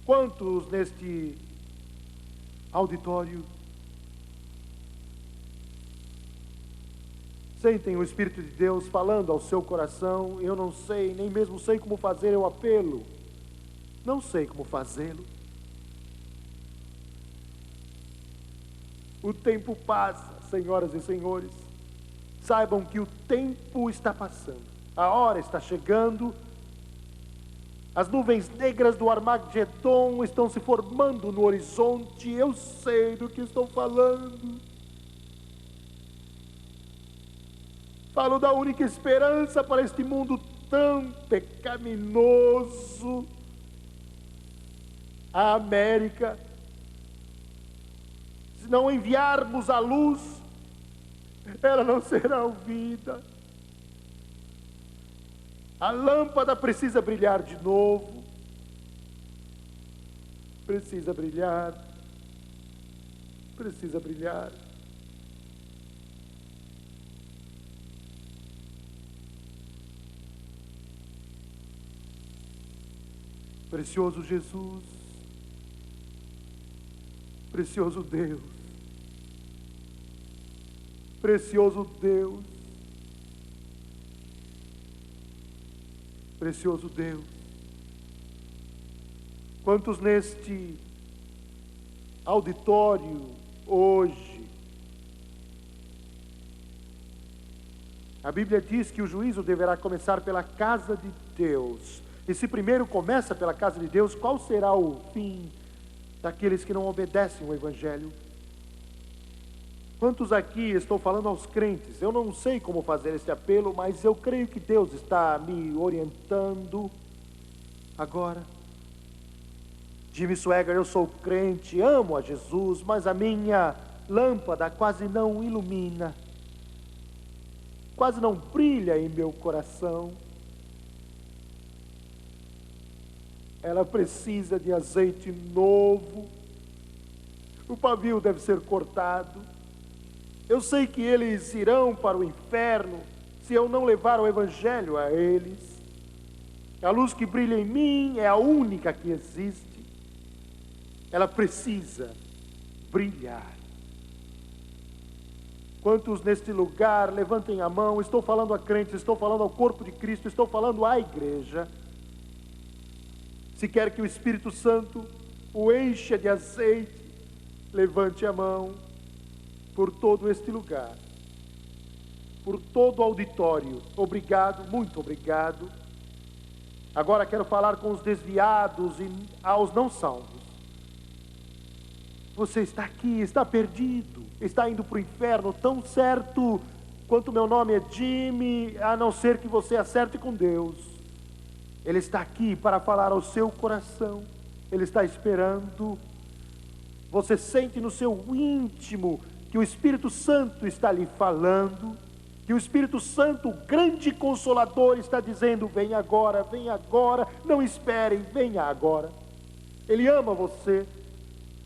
Quantos neste auditório sentem o Espírito de Deus falando ao seu coração? Eu não sei, nem mesmo sei como fazer o apelo. Não sei como fazê-lo. O tempo passa, senhoras e senhores. Saibam que o tempo está passando. A hora está chegando. As nuvens negras do Armagedon estão se formando no horizonte. Eu sei do que estou falando. Falo da única esperança para este mundo tão pecaminoso. A América. Se não enviarmos a luz, ela não será ouvida. A lâmpada precisa brilhar de novo. Precisa brilhar. Precisa brilhar. Precioso Jesus. Precioso Deus. Precioso Deus. Precioso Deus. Quantos neste auditório hoje, a Bíblia diz que o juízo deverá começar pela casa de Deus. E se primeiro começa pela casa de Deus, qual será o fim daqueles que não obedecem o Evangelho? Quantos aqui, estou falando aos crentes, eu não sei como fazer esse apelo, mas eu creio que Deus está me orientando agora. Jimmy Swaggart, eu sou crente, amo a Jesus, mas a minha lâmpada quase não ilumina, quase não brilha em meu coração. Ela precisa de azeite novo. O pavio deve ser cortado. Eu sei que eles irão para o inferno se eu não levar o Evangelho a eles. A luz que brilha em mim é a única que existe. Ela precisa brilhar. Quantos neste lugar levantem a mão? Estou falando a crentes, estou falando ao corpo de Cristo, estou falando à igreja. Se quer que o Espírito Santo o encha de azeite, levante a mão por todo este lugar, por todo o auditório. Obrigado, muito obrigado. Agora quero falar com os desviados e aos não salvos. Você está aqui, está perdido, está indo para o inferno, tão certo Quanto meu nome é Jimmy, a não ser que você acerte com Deus. Ele está aqui para falar ao seu coração. Ele está esperando. Você sente no seu íntimo que o Espírito Santo está lhe falando, que o Espírito Santo, o grande Consolador, está dizendo: venha agora, não espere, venha agora. Ele ama você.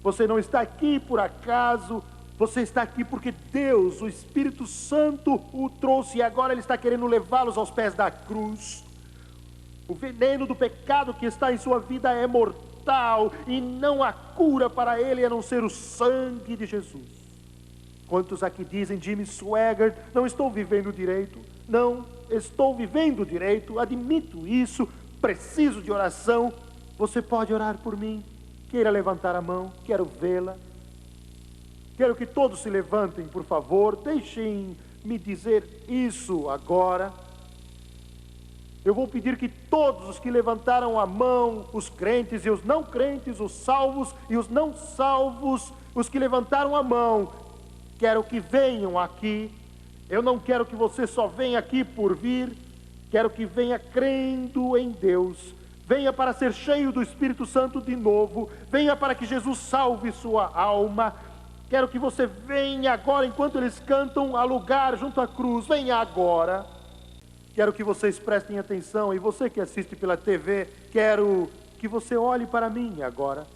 Você não está aqui por acaso, você está aqui porque Deus, o Espírito Santo, o trouxe, e agora Ele está querendo levá-los aos pés da cruz. O veneno do pecado que está em sua vida é mortal, e não há cura para ele a não ser o sangue de Jesus. Quantos aqui dizem: Jimmy Swaggart, não estou vivendo direito? Não estou vivendo direito, admito isso, preciso de oração. Você pode orar por mim? Queira levantar a mão, quero vê-la. Quero que todos se levantem, por favor, deixem-me dizer isso agora. Eu vou pedir que todos os que levantaram a mão, os crentes e os não crentes, os salvos e os não salvos, os que levantaram a mão, quero que venham aqui. Eu não quero que você só venha aqui por vir, quero que venha crendo em Deus. Venha para ser cheio do Espírito Santo de novo. Venha para que Jesus salve sua alma. Quero que você venha agora, enquanto eles cantam, a lugar junto à cruz. Venha agora. Quero que vocês prestem atenção. E você que assiste pela TV, quero que você olhe para mim agora.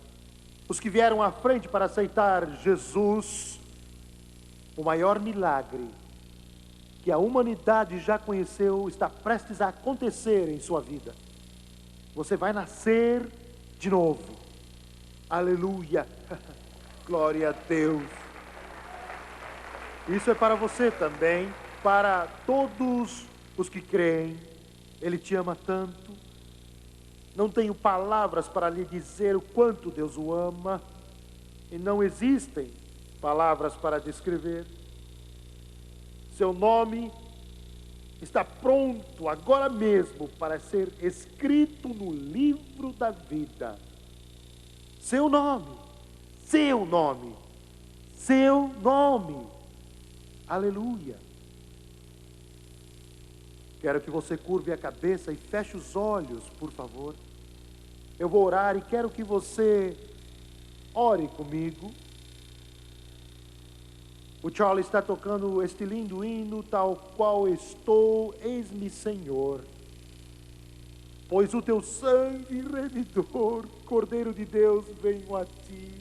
Os que vieram à frente para aceitar Jesus, o maior milagre que a humanidade já conheceu está prestes a acontecer em sua vida. Você vai nascer de novo. Aleluia. Glória a Deus. Isso é para você também, para todos os que creem. Ele te ama tanto. Não tenho palavras para lhe dizer o quanto Deus o ama. E não existem palavras para descrever. Seu nome está pronto agora mesmo para ser escrito no livro da vida. Seu nome, seu nome, seu nome. Aleluia. Quero que você curve a cabeça e feche os olhos, por favor. Eu vou orar e quero que você ore comigo. O Charlie está tocando este lindo hino, tal qual estou, eis-me, Senhor. Pois o teu sangue remidor, Cordeiro de Deus, venho a ti.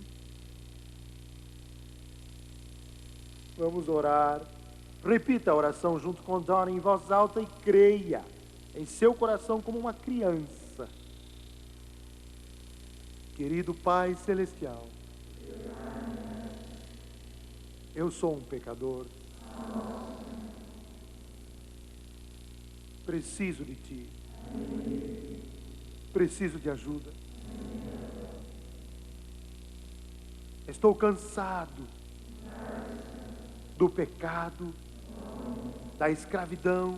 Vamos orar. Repita a oração junto com Donna em voz alta e creia em seu coração como uma criança. Querido Pai Celestial, eu sou um pecador. Preciso de Ti. Preciso de ajuda. Estou cansado do pecado, da escravidão.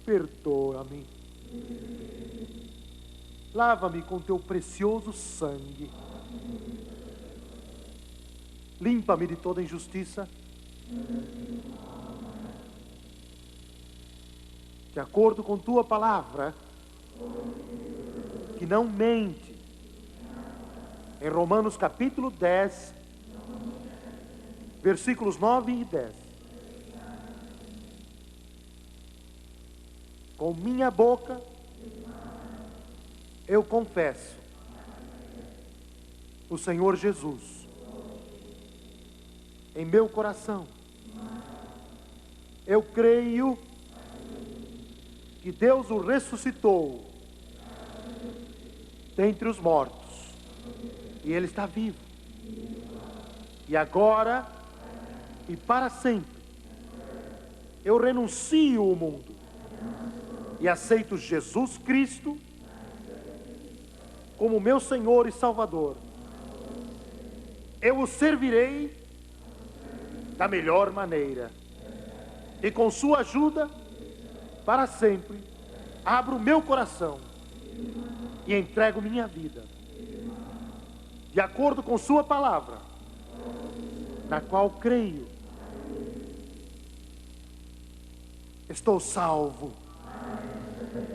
Perdoa-me. Lava-me com Teu precioso sangue. Limpa-me de toda injustiça. De acordo com Tua palavra, que não mente. Em Romanos capítulo 10, versículos 9 e 10. Com minha boca, eu confesso o Senhor Jesus. Em meu coração, eu creio que Deus o ressuscitou dentre os mortos, e Ele está vivo, e agora e para sempre eu renuncio o mundo e aceito Jesus Cristo como meu Senhor e Salvador. Eu o servirei da melhor maneira, e com sua ajuda, para sempre, abro meu coração e entrego minha vida, de acordo com sua palavra, na qual creio Estou salvo.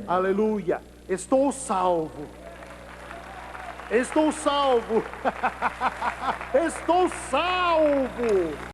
Aleluia. Estou salvo. Estou salvo. Estou salvo.